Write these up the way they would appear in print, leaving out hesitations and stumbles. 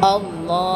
Allah.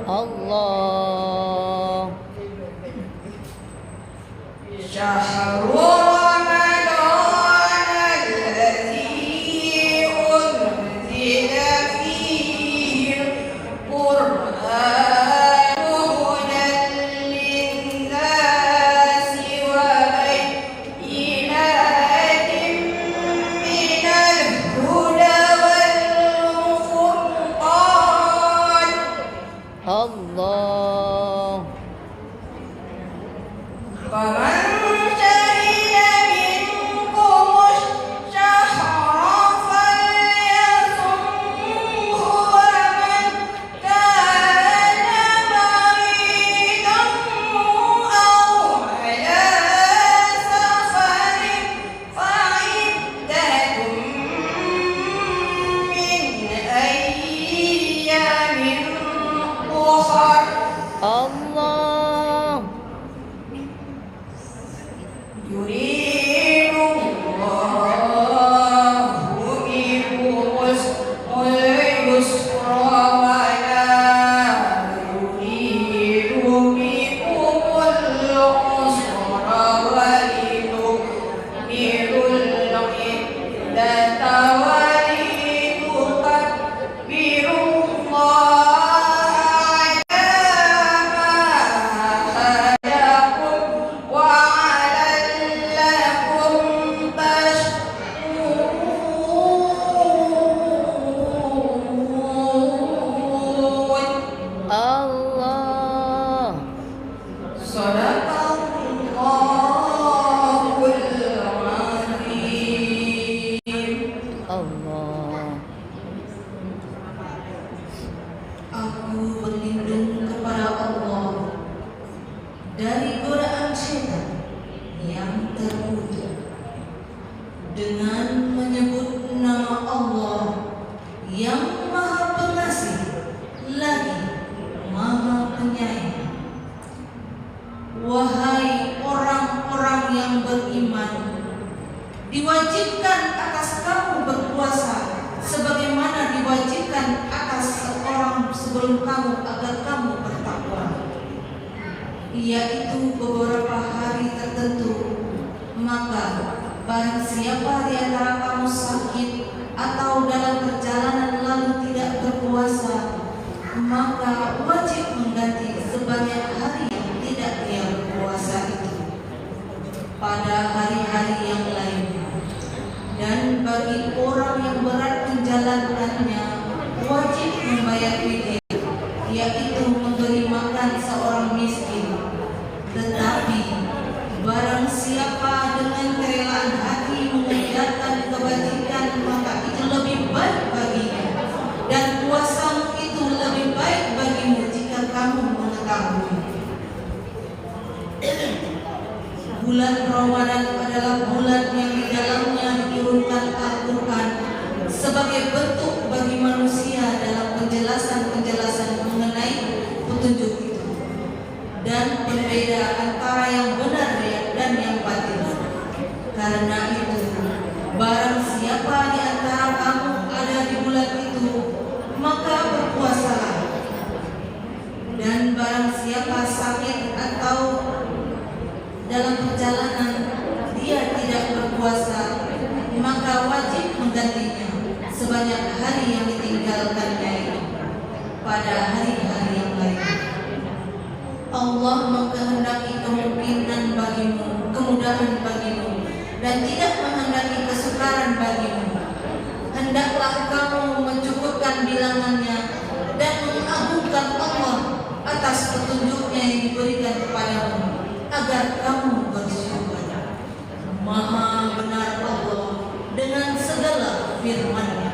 Allah. Diwajibkan atas kamu berpuasa sebagaimana diwajibkan atas seorang sebelum kamu agar kamu bertakwa, yaitu beberapa hari tertentu. Maka barang siapa di antara kamu sakit atau dalam perjalanan lalu tidak berpuasa, maka wajib mengganti sebanyak hari yang menjalankannya wajib membayar fidyah, yaitu memberi makan seorang miskin. Tetapi barang siapa dengan kerelaan hati mengerjakan kebajikan, maka itu lebih baik baginya, dan puasamu itu lebih baik bagimu jika kamu mengetahui. Bulan Ramadan adalah bulan yang di dalamnya diturunkan Al-Quran sebagai bentuk bagi manusia dalam penjelasan-penjelasan mengenai petunjuk itu, dan berbeda antara yang benar dan yang batil. Karena itu, barang siapa di antara kamu ada di bulan itu, maka berpuasalah. Dan barang siapa sakit atau dalam perjalanan dia tidak berpuasa, maka wajib menggantinya sebanyak hari yang ditinggalkannya itu pada hari-hari yang lain. Allah mengkehendaki kemungkinan bagimu, kemudahan bagimu, dan tidak menghendaki kesukaran bagimu. Hendaklah kamu mencukupkan bilangannya dan mengagungkan Allah atas petunjuknya yang diberikan kepadamu, agar kamu bersyukur. Maha benar Allah dengan segala firman-Nya.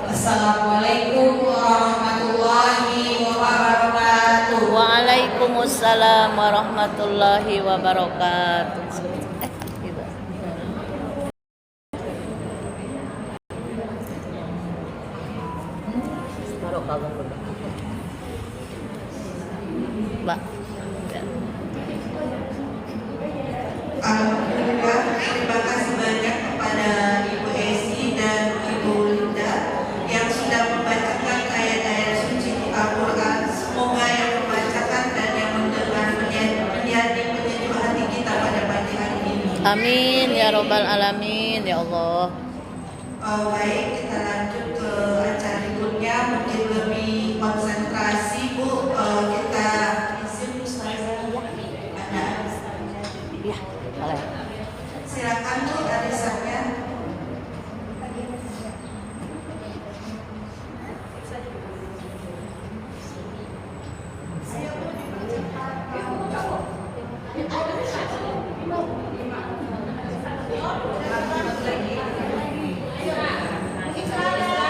Assalamualaikum warahmatullahi wabarakatuh. Waalaikumsalam warahmatullahi wabarakatuh. Mbak. Alhamdulillah, terima kasih banyak kepada Ibu Esi dan Ibu Linda yang sudah membacakan ayat-ayat suci Al-Quran. Semoga yang membacakan dan yang mendengar menjadi penyejuk hati kita pada pagi hari ini. Amin ya robbal alamin ya Allah. Baik, kita lanjut ke acara berikutnya. Mungkin lebih konsentrasi, Bu. Kita izin Ustazah. Ada. Ya, boleh. Silakan Bu, arisannya.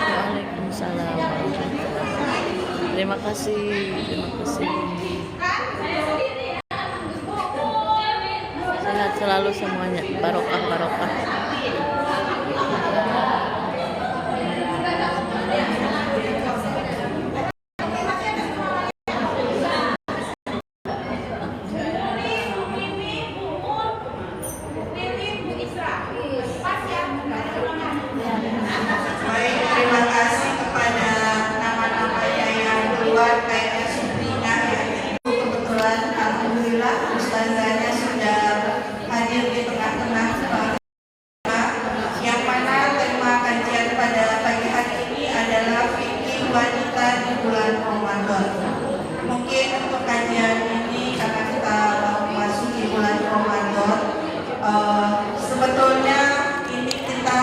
Waalaikumsalam. Terima kasih, terima kasih. Sehat selalu semuanya, barokah barokah. Baik, terima kasih kepada nama-namanya yang keluar kayak Subrina ya. Kebetulan alhamdulillah ustazahnya sudah hadir di tengah-tengah yang mana tema kajian pada pagi hari ini adalah fikih wanita di bulan Ramadan. Mungkin untuk kajian ini karena kita memasuki bulan Ramadan, sebetulnya ini kita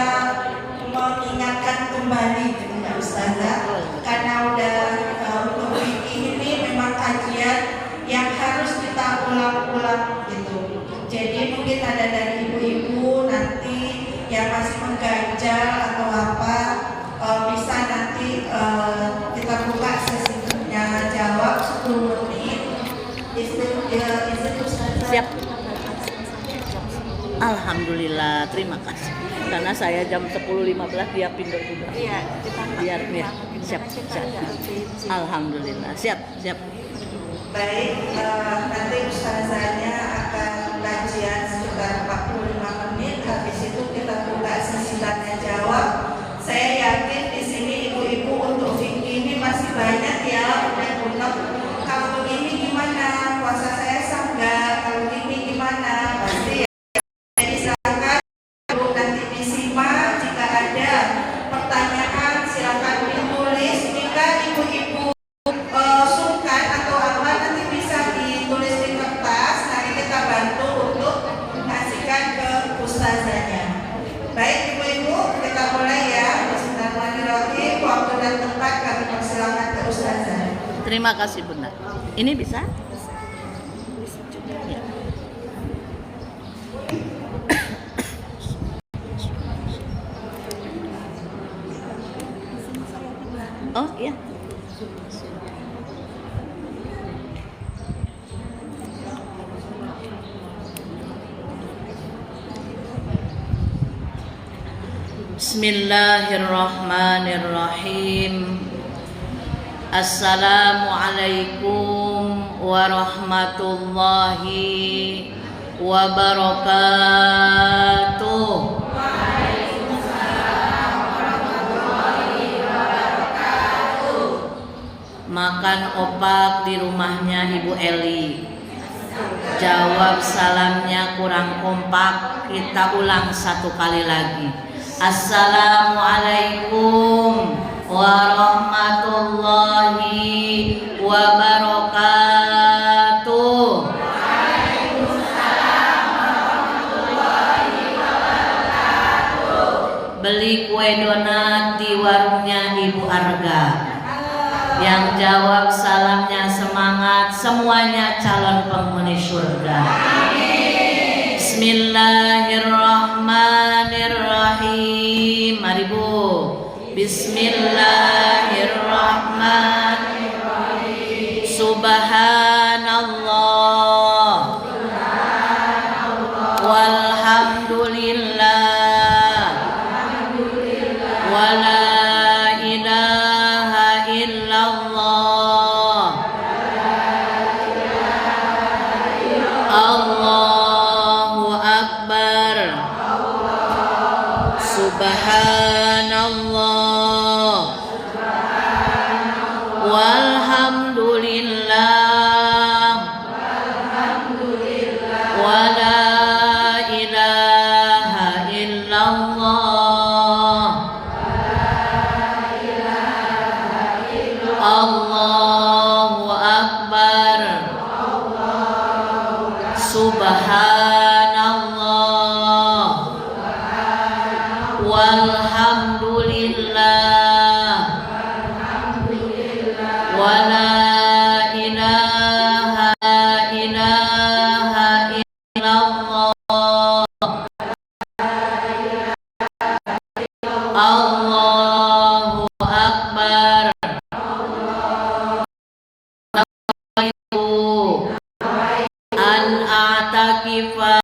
mengingatkan kembali gitu ya Ustazah, karena udah untuk fikih ini memang kajian yang harus kita ulang-ulang gitu. Jadi mungkin ada dari ibu-ibu nanti yang masih mengganjal atau apa, bisa nanti kita buka sesi tanya jawab 10 menit. Izin Ustazah. Siap. Alhamdulillah, terima kasih. Karena saya jam 10.15 dia pindah juga. Iya, kita Biar ya, siap, siap. Alhamdulillah, siap, siap. Baik, nanti ustazahnya akan kajian sekitar 45 menit. Habis itu kita buka sesi tanya jawab. Saya yakin di sini ibu-ibu untuk fikih ini masih banyak ya. Udah kalau begini gimana? Puasa saya sah nggak? Kalau gini gimana? Pasti ya. Jadi silakan nanti disimak. Jika ada pertanyaan silakan ditulis. Jika ibu-ibu sungkan atau apa nanti bisa ditulis di kertas, nanti kita bantu untuk kasihkan ke ustazahnya. Baik ibu-ibu, kita mulai ya. Bismillahirrahmanirrahim. Terima kasih Bunda. Ini bisa? Ya. Oh iya. Bismillahirrahmanirrahim. Assalamualaikum warahmatullahi wabarakatuh. Makan opak di rumahnya Ibu Eli. Jawab salamnya kurang kompak. Kita ulang satu kali lagi. Assalamualaikum warahmatullahi wabarakatuh. Beli kue donat di warungnya Ibu Arga. Yang jawab salamnya semangat, semuanya calon penghuni surga. Bismillahirrahmanirrahim. Mari Bu. Bismillahirrahmanirrahim. Subhanallah. Walhamdulillah. Wala ilaha illallah. Allahu Akbar. Subhanallah. Walhamdulillah. Wala ilaha illallah. Allahu Akbar. Subhanallah. Walhamdulillah. Wala ilaha illallah. Allahu Akbar. An a'takifa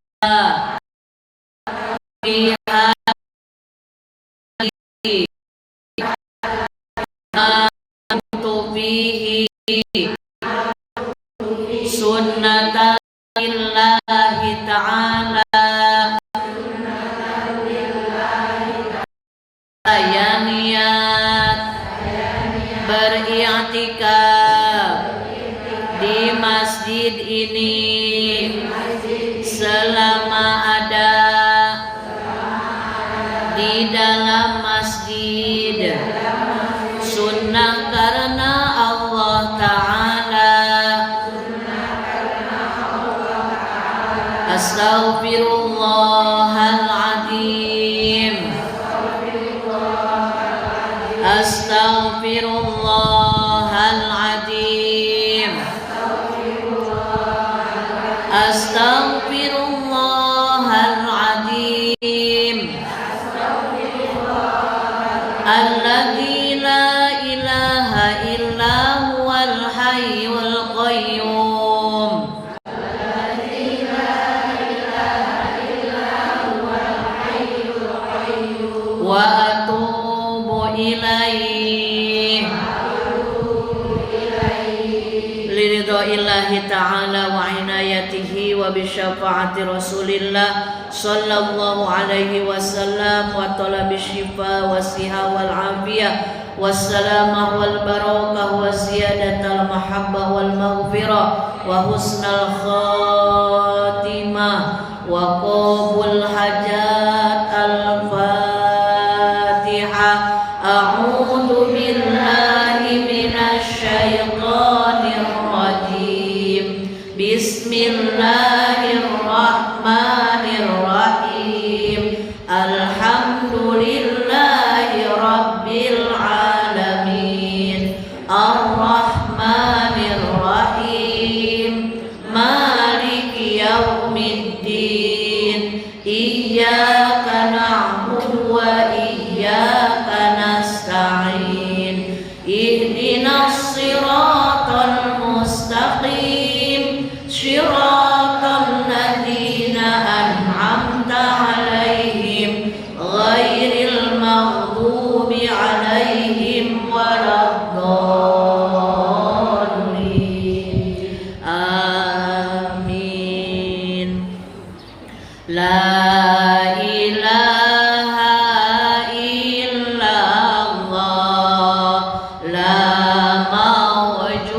fi hadhihi antu fihi sunnatillahi ta'ala saya niat beri'tikaf di masjid ini selama ada di dalam masjid sunnah karena Allah Ta'ala. Astaghfirullahaladzim. Astaghfirullahaladzim. Astaghfirullahaladzim. Alladzi la ilaha illa huwal hayyul qayyum. Wa atubu ilaih. Liridha'illahi ta'ala wa inayatihi wa bisyafa'ati rasulillah sallallahu alaihi wasallam wa talabi syifa wa siha wal afiyah wassalamah wal barakah wa ziyadatal mahabbah wal maghfirah wa husnal khatimah wa qabul hajat al-fatihah. A'udzu billahi minasy syaithanir rajim. Bismillahirrahmanirrahim. Alhamdulillahi rabbil alamin. Ar-Rahmanir Amin. La ilaha illallah, la mawjuda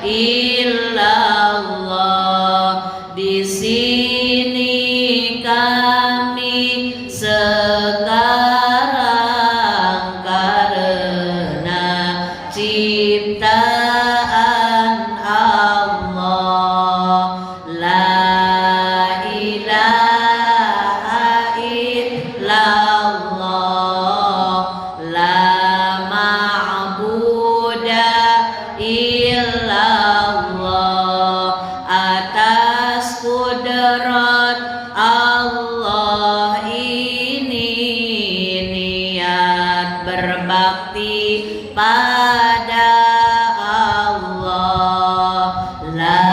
illallah. Di sini kami sekarang karena ciptaan Allah. La ilaha illallah, la ma'buda illallah. Atas kudrat Allah ini niat berbakti pada Allah. La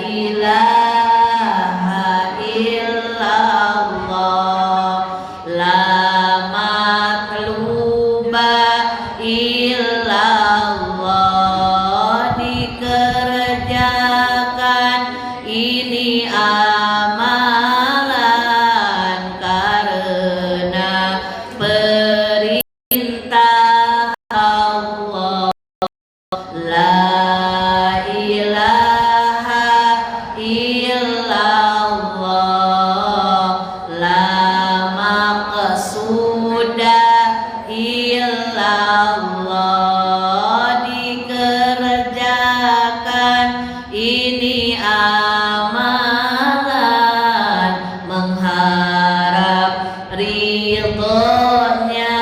ilaha illallah, la matluba illallah. Dikerjakan ini amalan karena perintah Allah. La ilaha illallah, la maqsuda illallah. Dikerjakan ini amalan mengharap ridhonya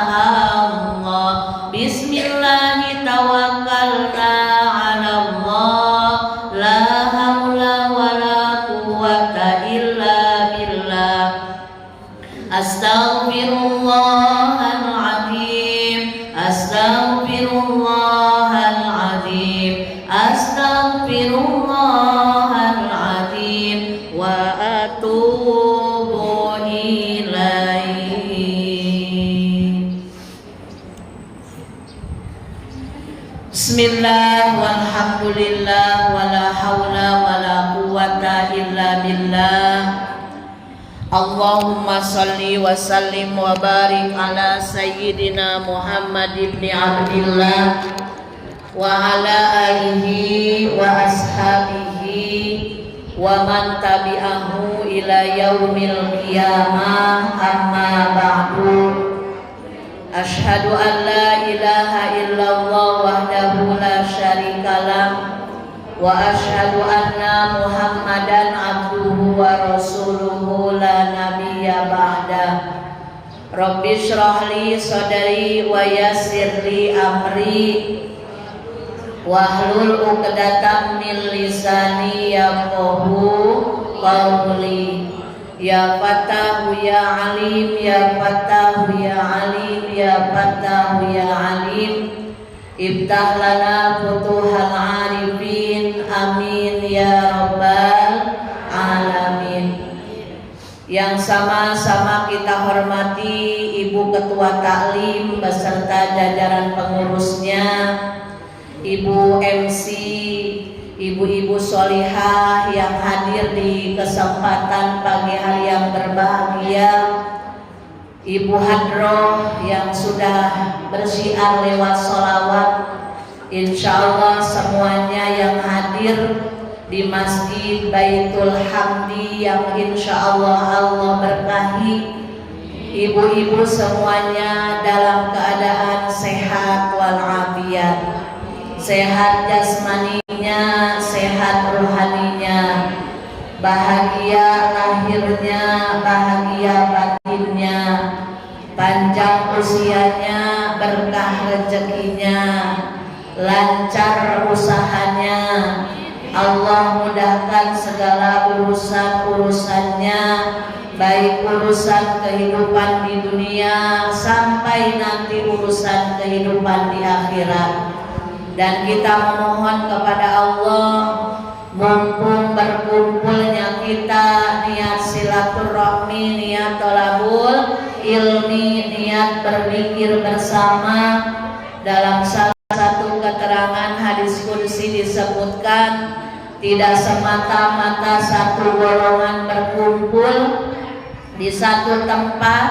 Allah. Bismillahi tawakkalna ala Allah, la haula wala quwwata illa billah. Astaghfirullahaladzim, astaghfirullahaladzim, astaghfirullahaladzim, wa atubu ilaih. Bismillah walhamdulillah wala haula wala quwwata illa billah. Allahumma salli wa sallim wa barik ala sayyidina Muhammad ibn Abdillah wa ala alihi wa ashabihi wa man tabi'ahu ila yaumil qiyamah. Amma ba'du. Ashhadu an la ilaha illallah wahdahu la syarikalah wa ashhadu anna Muhammadan abduhu wa rasuluhu la nabiyya ba'dah. Rabbi shrah li sadri wa yassir li amri wahlul 'uqdatam min lisani yafqahu qawli. Ya Fattahu ya Alim, ya Fattahu ya Alim, ya Fattahu ya Alim. Iftah lana futuhal arifin, amin ya rabbal alamin. Yang sama-sama kita hormati Ibu Ketua Taklim beserta jajaran pengurusnya, Ibu MC, ibu-ibu solihah yang hadir di kesempatan pagi hari yang berbahagia, Ibu Hadroh yang sudah bersiar lewat sholawat. Insya Allah semuanya yang hadir di Masjid Baitul Hamdi yang insya Allah Allah berkahi. Ibu-ibu semuanya dalam keadaan sehat walafiat, sehat jasmaninya, sehat rohaninya, bahagia lahirnya, bahagia batinnya, panjang usianya, berkah rezekinya, lancar usahanya. Allah mudahkan segala urusan-urusannya, baik urusan kehidupan di dunia sampai nanti urusan kehidupan di akhirat. Dan kita memohon kepada Allah, mumpung berkumpulnya kita niat silaturahmi, niat tolabul ilmi, niat berzikir bersama dalam salah satu keterangan hadis qudsi diskusi disebutkan tidak semata-mata satu golongan berkumpul di satu tempat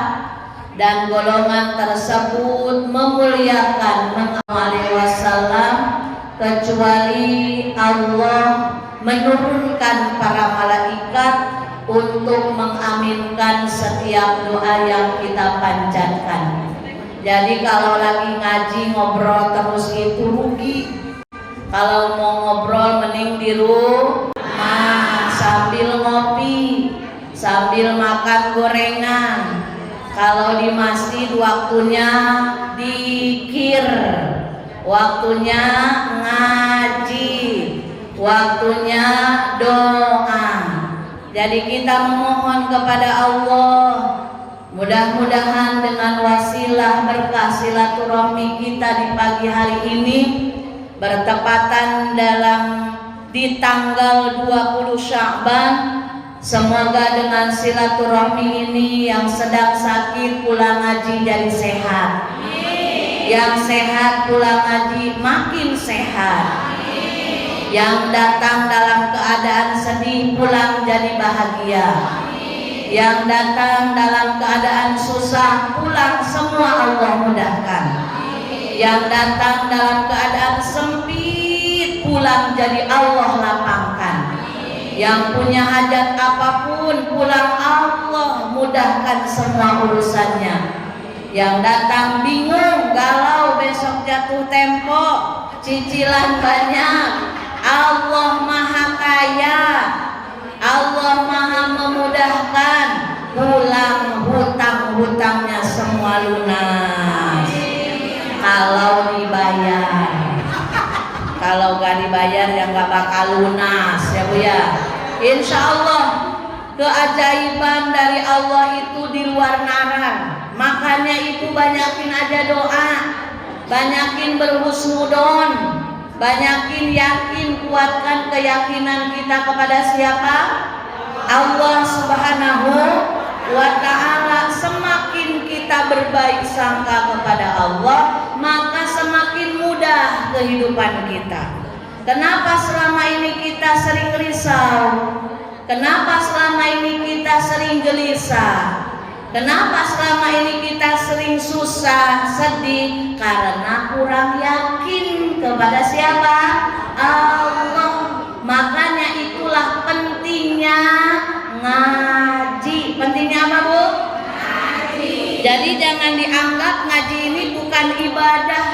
dan golongan tersebut memuliakan Muhammad wasallam kecuali Allah menurunkan para malaikat untuk mengaminkan setiap doa yang kita panjatkan. Jadi kalau lagi ngaji ngobrol terus itu rugi. Kalau mau ngobrol mending di rumah sambil ngopi, sambil makan gorengan. Kalau di masjid waktunya dikir, waktunya ngaji, waktunya doa. Jadi kita memohon kepada Allah, mudah-mudahan dengan wasilah berkah silaturahmi kita di pagi hari ini bertepatan di tanggal 20 Sya'ban, semoga dengan silaturahmi ini yang sedang sakit pulang ngaji jadi sehat, yang sehat pulang ngaji makin sehat, yang datang dalam keadaan sedih pulang jadi bahagia, yang datang dalam keadaan susah pulang semua Allah mudahkan, yang datang dalam keadaan sempit pulang jadi Allah lapangkan, yang punya hajat apapun pulang Allah mudahkan semua urusannya, yang datang bingung galau besok jatuh tempo cicilan banyak, Allah maha kaya, Allah maha memudahkan, pulang hutang-hutangnya semua lunas kalau dibayar. Kalau gak dibayar ya gak bakal lunas ya Bu ya. Insya Allah keajaiban dari Allah itu di luar nalar. Makanya itu banyakin aja doa, banyakin berhusnudon, banyakin yakin, kuatkan keyakinan kita kepada siapa? Allah Subhanahu wa ta'ala. Semakin kita berbaik sangka kepada Allah, maka semakin mudah kehidupan kita. Kenapa selama ini kita sering risau? Kenapa selama ini kita sering gelisah? Kenapa selama ini kita sering susah, sedih? Karena kurang yakin kepada siapa? Allah. Makanya itulah pentingnya ngaji. Pentingnya apa Bu? Ngaji. Jadi jangan dianggap ngaji ini bukan ibadah,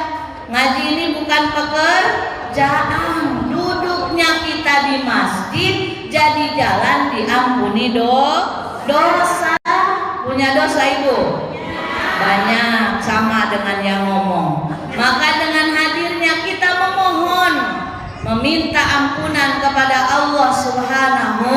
ngaji ini bukan pekerjaan. Duduknya kita di masjid jadi jalan diampuni dosa. Punya dosa Ibu? Banyak, sama dengan yang ngomong. Maka dengan hadirnya kita memohon, meminta ampunan kepada Allah Subhanahu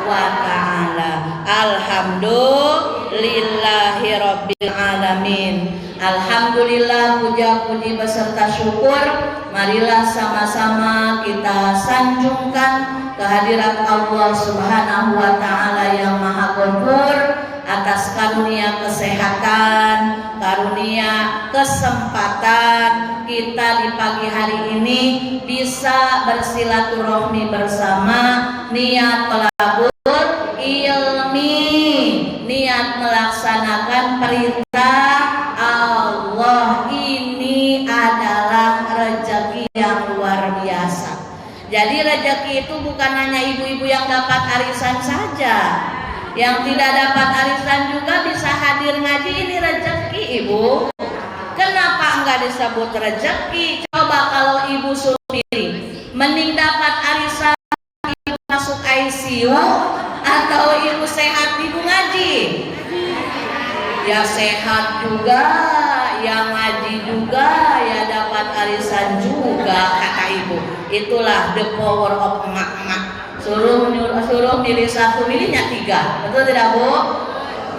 wa ta'ala. Alhamdulillahirabbil alamin. Alhamdulillah, puja-puji beserta syukur marilah sama-sama kita sanjungkan kehadirat Allah Subhanahu wa ta'ala yang Maha Ghafur atas karunia kesehatan, karunia kesempatan kita di pagi hari ini bisa bersilaturahmi bersama, niat talabul ilmi, niat melaksanakan perintah Allah. Ini adalah rezeki yang luar biasa. Jadi rezeki itu bukan hanya ibu-ibu yang dapat arisan saja. Yang tidak dapat arisan juga bisa hadir ngaji, ini rezeki Ibu. Kenapa enggak disebut rezeki? Coba kalau Ibu suruh pilih, mending dapat arisan Ibu masuk ICU atau Ibu sehat Ibu ngaji? Ya sehat juga, ya ngaji juga, ya dapat arisan juga kata Ibu. Itulah the power of emak-emak. Suruh milih satu, milihnya 3, betul tidak Bu?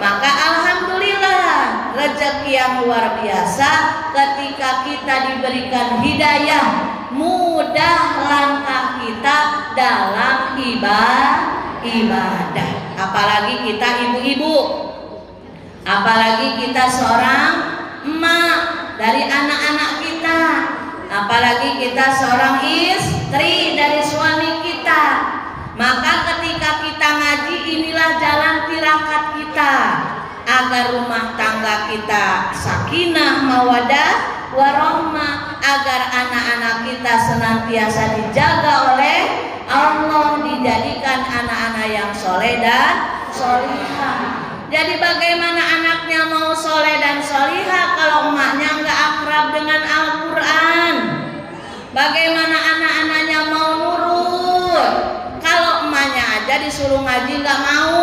Maka alhamdulillah rezeki yang luar biasa ketika kita diberikan hidayah, mudah langkah kita dalam ibadah. Apalagi kita ibu-ibu, apalagi kita seorang emak dari anak-anak kita, apalagi kita seorang istri. Maka ketika kita ngaji, inilah jalan tirakat kita agar rumah tangga kita sakinah, mawadah, warahmah, agar anak-anak kita senantiasa dijaga oleh Allah, dijadikan anak-anak yang soleh dan solihah. Jadi bagaimana anaknya mau soleh dan solihah kalau emaknya nggak akrab dengan Al-Quran? Bagaimana anak-anaknya mau nurut kalau emaknya aja disuruh ngaji nggak mau?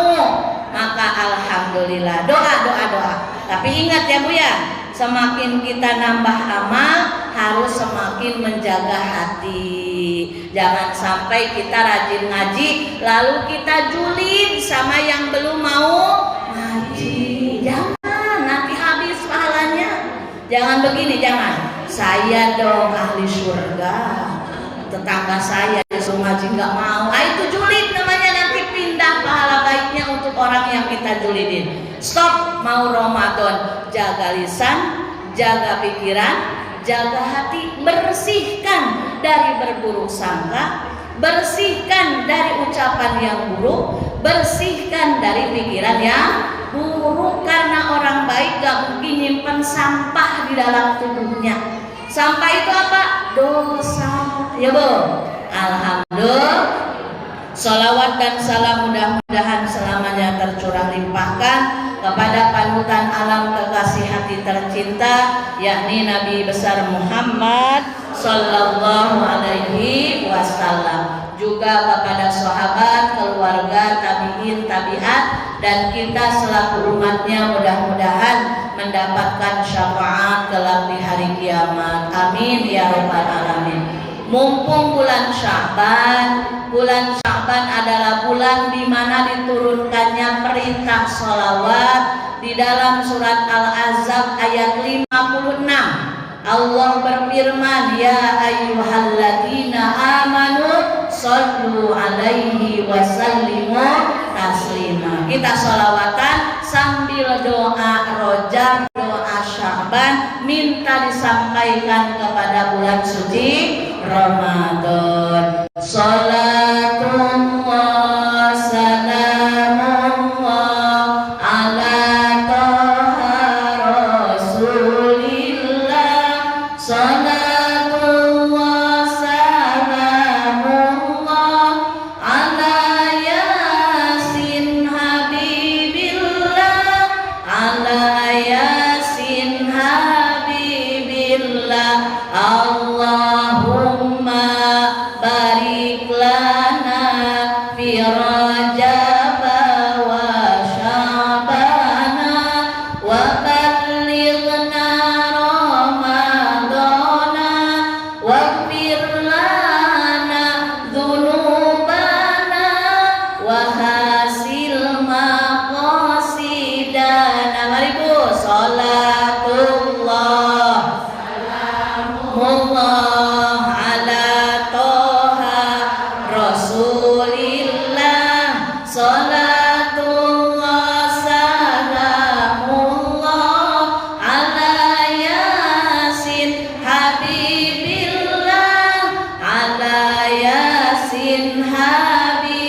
Maka alhamdulillah, doa. Tapi ingat ya Bu ya, semakin kita nambah amal harus semakin menjaga hati. Jangan sampai kita rajin ngaji lalu kita julid sama yang belum mau ngaji. Jangan, nanti habis pahalanya. Jangan begini, jangan. Saya dong ahli surga, tetangga saya disuruh ngaji nggak mau. Itu julid namanya, nanti pindah pahala baiknya untuk orang yang kita julidin. Stop, mau Ramadan, jaga lisan, jaga pikiran, jaga hati, bersihkan dari berburuk sangka, bersihkan dari ucapan yang buruk, bersihkan dari pikiran yang buruk. Karena orang baik gak mungkin nyimpen sampah di dalam tubuhnya. Sampah itu apa? Dosa. Ya Bu? Alhamdulillah. Salawat dan salam mudah-mudahan selamanya tercurah limpahkan kepada panutan alam kekasih hati tercinta, yakni Nabi besar Muhammad sallallahu alaihi wasallam, juga kepada sahabat, keluarga, tabi'in, tabi'at, dan kita selaku umatnya mudah-mudahan mendapatkan syafaat kelak di hari kiamat. Amin ya rabbal alamin. Mumpung bulan Sya'ban adalah bulan di mana diturunkannya perintah sholawat. Di dalam surat Al-Ahzab ayat 56 Allah berfirman, ya ayyuhalladzina amanu shollu alaihi wasallimu taslima. Kita sholawatan sambil doa rojab, doa Sya'ban, minta disampaikan kepada bulan suci Ramadan. Salatullah salamullah ala taha rasulillah. Salatullah salamullah ala yasin habibillah, ala yasin habibillah. Allahumma barik lana fi Rajab wa Sya'bana wa ballighna Ramadana waghfir lana dzunubana wa hasil maqasidana. Mari Bu, salatullah salamullah ala toha rasulillah. Salatullah salamullah ala yasin habibillah, ala yasin habibillah.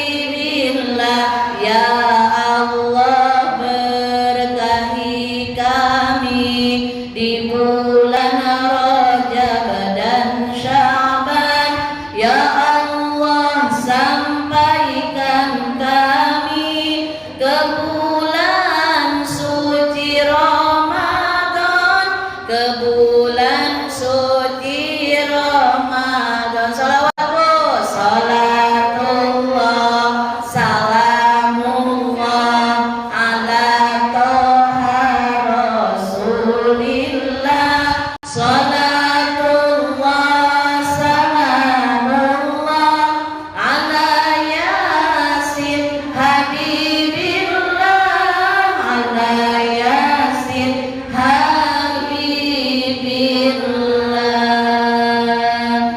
Ya Allah berkahi kami di bulan Rajab dan Sya'ban. Ya Allah sampaikan kami ke bulan suci Ramadan, ke bulan suci Ramadan. Salawat Bu, salatullah salamullah ala toha rasulillah. Salatullah salamullah ala yasin habibillah, ala yasin habibillah.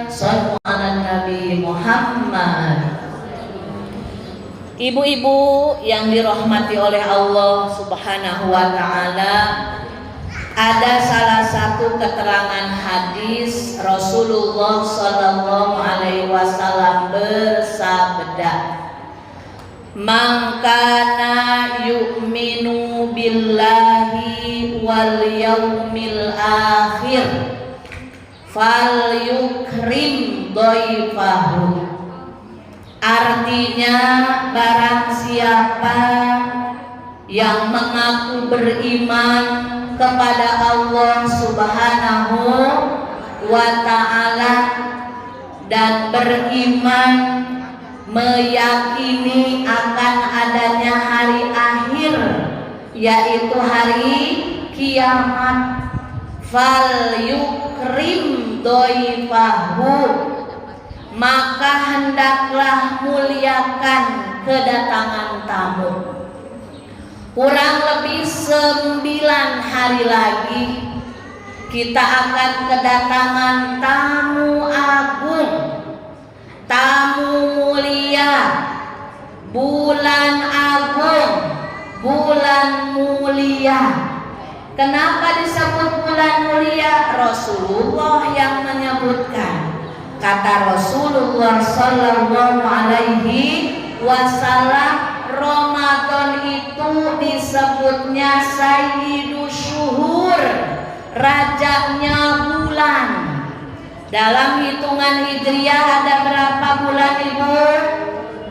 Sallu ala Nabi Muhammad. Ibu-ibu yang dirahmati oleh Allah Subhanahu wa taala, ada salah satu keterangan hadis Rasulullah sallallahu alaihi wasallam bersabda, Man kana yu'minu billahi wal yaumil akhir falyukrim dhaifahu. Artinya barang siapa yang mengaku beriman kepada Allah Subhanahu wa ta'ala dan beriman meyakini akan adanya hari akhir, yaitu hari kiamat, fal yukrim dhaifahu, maka hendaklah muliakan kedatangan tamu. Kurang lebih 9 hari lagi kita akan kedatangan tamu agung, tamu mulia, bulan agung, bulan mulia. Kenapa disebut bulan mulia? Rasulullah yang menyebutkan. Kata Rasulullah sallallahu alaihi wasallam, Ramadan itu disebutnya Sayyidus Syuhur, rajanya bulan. Dalam hitungan Hijriah ada berapa bulan Ibu?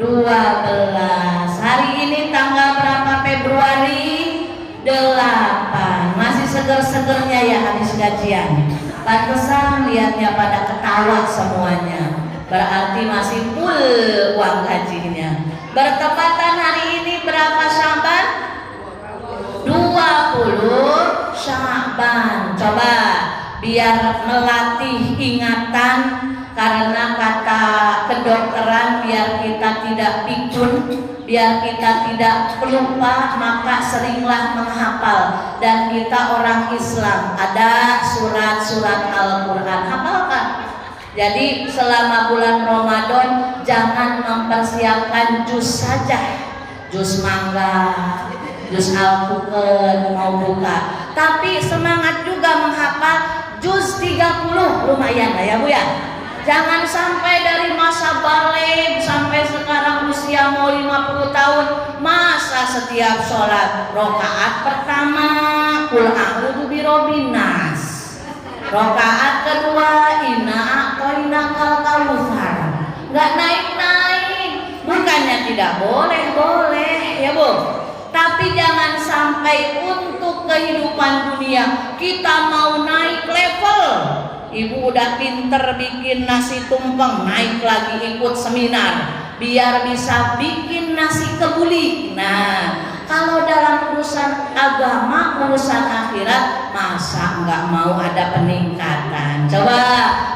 12. Hari ini tanggal berapa Februari? 8. Masih seger-segernya ya habis gajian. Pantesan lihatnya pada ketawa semuanya. Berarti masih full uang gajinya. Bertepatan hari ini berapa Sya'ban? 20 Sya'ban. Coba biar melatih ingatan, karena kata kedokteran biar kita tidak pikun, biar kita tidak pelupa, maka seringlah menghafal. Dan kita orang Islam, ada surat-surat Al-Quran, hafalkan. Jadi selama bulan Ramadan jangan mempersiapkan jus saja, jus mangga, jus alpukat mau buka, tapi semangat juga menghafal jus 30, lumayan lah ya Bu ya. Jangan sampai dari masa balik sampai sekarang usia mau 50 tahun, masa setiap sholat rokaat pertama Qul a'udzu birabbin nas, rokaat kedua inna a'tainakal kautsar, nggak naik-naik. Bukannya tidak boleh, boleh ya Bu, tapi jangan sampai untuk kehidupan dunia kita mau naik level. Ibu udah pinter bikin nasi tumpeng, naik lagi ikut seminar biar bisa bikin nasi kebuli. Nah, kalau dalam urusan agama, urusan akhirat, masa nggak mau ada peningkatan? Coba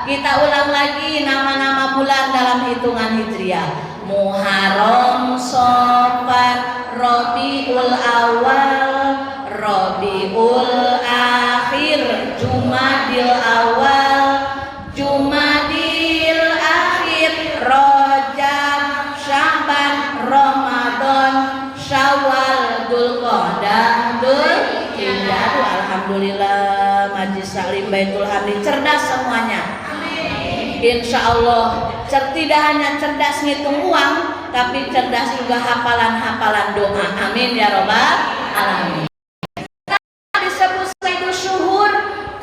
kita ulang lagi nama-nama bulan dalam hitungan Hijriah. Muharram, Safar, Rabiul Awal, Rabiul Akhir, Jumadil Awal, Jumadil Akhir, Rajab, Sya'ban, Ramadan, Syawal, Dzulqa'dah, Dzulhijjah. Alhamdulillah, Majlis Taklim Baitul Hamdi cerdas semuanya. Insya Allah tidak hanya cerdas ngitung uang, tapi cerdas juga hafalan-hafalan doa. Amin ya robbal alamin. Disebut Sayyidus Syuhur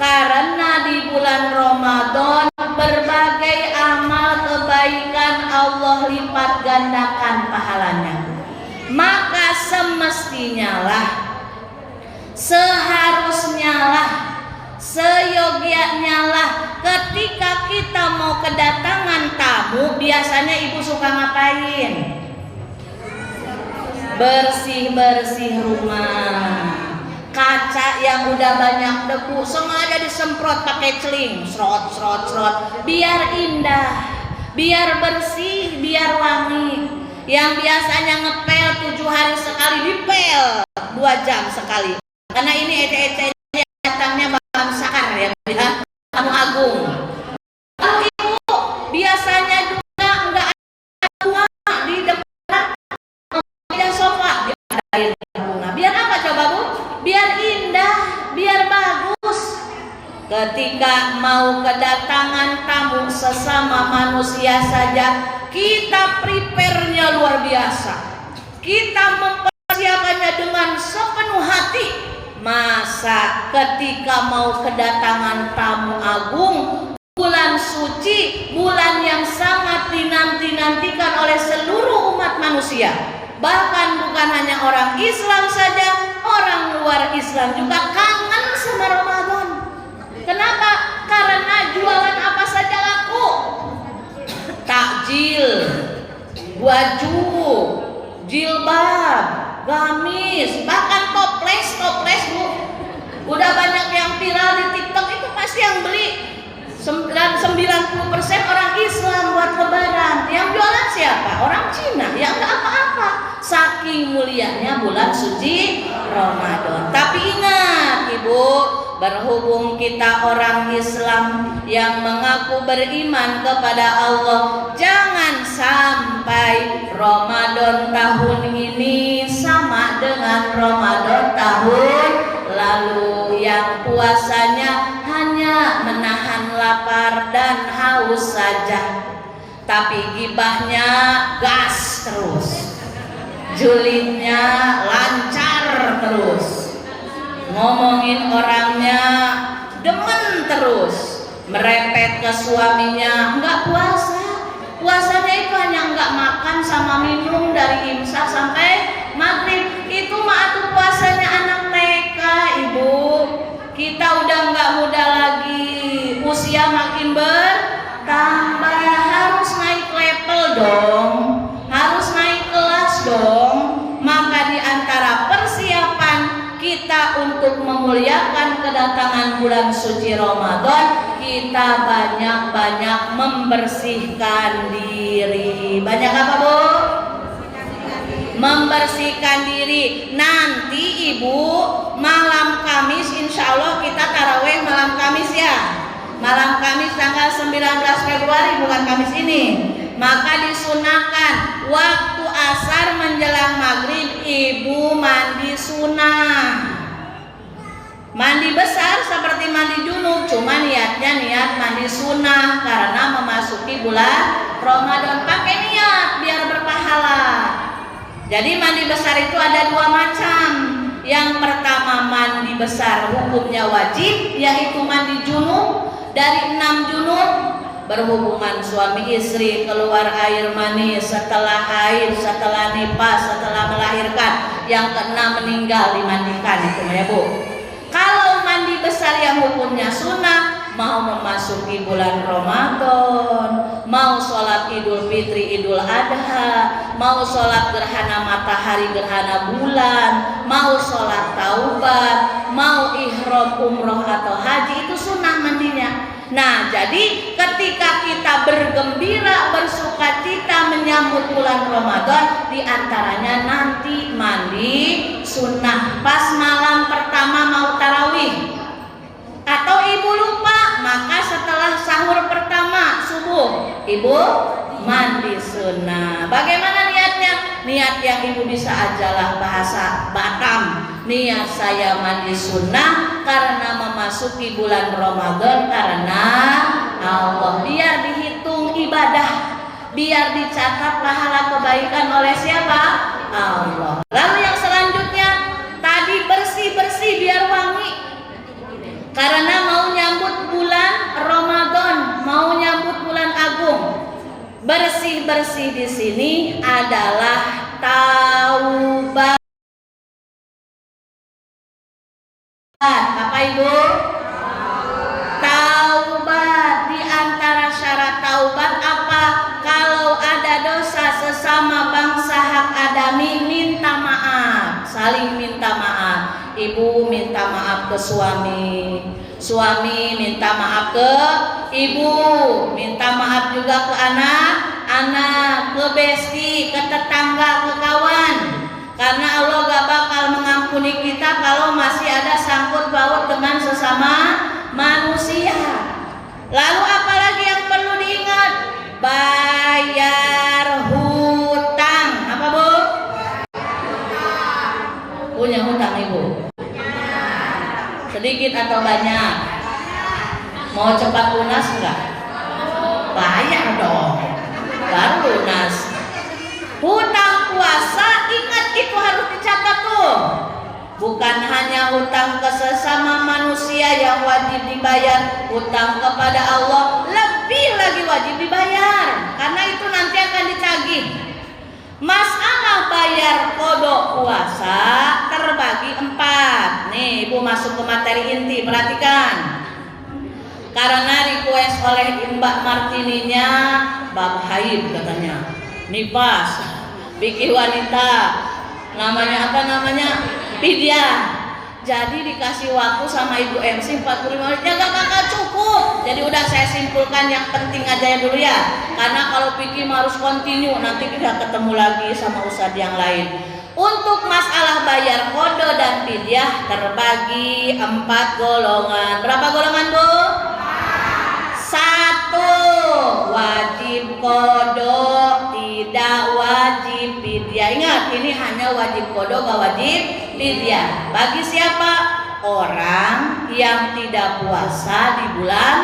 karena di bulan Ramadan berbagai amal kebaikan Allah lipat gandakan pahalanya. Maka semestinya lah, seharusnya lah, seyogianya lah, ketika kita mau kedatangan tamu, biasanya ibu suka ngapain? Bersih-bersih rumah. Kaca yang udah banyak debu sengaja disemprot pakai celing, serot, biar indah, biar bersih, biar wangi. Yang biasanya ngepel 7 hari sekali, dipel 2 jam sekali. Karena ini ece-ece datangnya Bang Sakar ya, tamu agung. Lalu ibu biasanya juga enggak ada bunga di depan meja sofa, ada bunga. Biar apa coba Bu? Biar indah, biar bagus. Ketika mau kedatangan tamu sesama manusia saja, kita prepare-nya luar biasa. kita mempersiapkannya dengan sepenuh hati. Masa ketika mau kedatangan tamu agung, bulan suci, bulan yang sangat dinanti-nantikan oleh seluruh umat manusia, bahkan bukan hanya orang Islam saja, orang luar Islam juga kangen sama Ramadan. Kenapa? Karena jualan apa saja laku. Takjil, baju, jilbab, gamis, bahkan toples Bu. Udah banyak yang viral di TikTok, itu pasti yang beli 90% orang Islam buat lebaran. Yang jualan siapa? Orang Cina. Ya enggak apa-apa. Saking mulianya bulan suci Ramadan. Tapi ingat Ibu, berhubung kita orang Islam yang mengaku beriman kepada Allah, jangan sampai Ramadan tahun ini sama dengan Ramadan tahun lalu yang puasanya hanya menahan lapar dan haus saja, tapi gibahnya gas terus, julidnya lancar terus, ngomongin orangnya demen terus, merepet ke suaminya, enggak puasa. Puasanya itu hanya enggak makan sama minum dari imsak sampai maghrib. Itu mah tuh puasanya anak TK Ibu. Kita udah enggak muda lagi, usia makin bertambah, harus naik level dong, harus naik kelas dong. Maka di antara persiapan kita untuk memuliakan kedatangan bulan suci Ramadan, kita banyak-banyak membersihkan diri. Banyak apa Bu? Membersihkan diri. Nanti Ibu, malam Kamis insya Allah kita tarawih malam Kamis ya. Malam Kamis tanggal 19 Februari, bukan Kamis ini. Maka disunahkan waktu asar menjelang maghrib Ibu mandi sunnah. Mandi besar seperti mandi junub, cuma niatnya niat mandi sunnah karena memasuki bulan Ramadan. Pakai niat biar berpahala. Jadi mandi besar itu ada dua macam. Yang pertama mandi besar hukumnya wajib, yaitu mandi junub. Dari 6 junub, berhubungan suami istri, keluar air mani, setelah haid, setelah nifas, setelah melahirkan, yang keenam meninggal dimandikan, itu ya Bu. Kalau mandi besar yang hukumnya sunnah, mau memasuki bulan Ramadan, mau sholat Idul Fitri, Idul Adha, mau sholat gerhana matahari, gerhana bulan, mau sholat taubat, mau ihram umroh atau haji, itu sunnah mandinya. Nah, jadi ketika kita bergembira, bersukacita menyambut bulan Ramadan, diantaranya nanti mandi sunnah pas malam pertama mau tarawih. Atau Ibu lupa, maka setelah sahur pertama subuh, Ibu mandi sunnah. Bagaimana niatnya? Niat yang Ibu bisa ajalah bahasa Batam. Niat saya mandi sunnah karena memasuki bulan Ramadan, karena Allah, biar dihitung ibadah, biar dicatat pahala kebaikan oleh siapa? Allah. Lalu yang selanjutnya tadi bersih-bersih biar wangi, karena mau nyambut bulan Ramadan, mau nyambut bulan agung. Bersih-bersih di sini adalah taubat. Apa Ibu? Taubat. Di antara syarat taubat apa? Kalau ada dosa sesama bangsa hak adami, minta maaf, saling minta maaf. Ibu minta maaf ke suami, suami minta maaf ke ibu, minta maaf juga ke anak, ke besti, ke tetangga, ke kawan. Karena Allah gak bakal mengampuni kita kalau masih ada sangkut paut dengan sesama manusia. Lalu apalagi yang perlu diingat? Bayar hutang. Apa Bu? Punya hutang Ibu? Sedikit atau banyak? Mau cepat lunas enggak? Bayar dong, baru lunas. Hutang puasa, ingat Bukan hanya hutang ke sesama manusia yang wajib dibayar, hutang kepada Allah lebih lagi wajib dibayar, karena itu nanti akan ditagih. Masalah bayar kodok puasa terbagi 4. Nih Ibu masuk ke materi inti, perhatikan. Karena request oleh Mbak Martininya bab haid katanya, nifas, fikih wanita, namanya apa namanya? Fidyah. Jadi dikasih waktu sama Ibu MC 45 menit, ya gak bakal cukup. Jadi udah saya simpulkan yang penting aja dulu ya. Karena kalau fikih harus continue, nanti kita ketemu lagi sama ustadz yang lain. Untuk masalah bayar qada dan fidyah terbagi 4 golongan. Berapa golongan, Bu? 1. Wajib qada, tidak wajib fidyah. Ingat, ini hanya wajib qada, gak wajib fidyah. Bagi siapa? Orang yang tidak puasa di bulan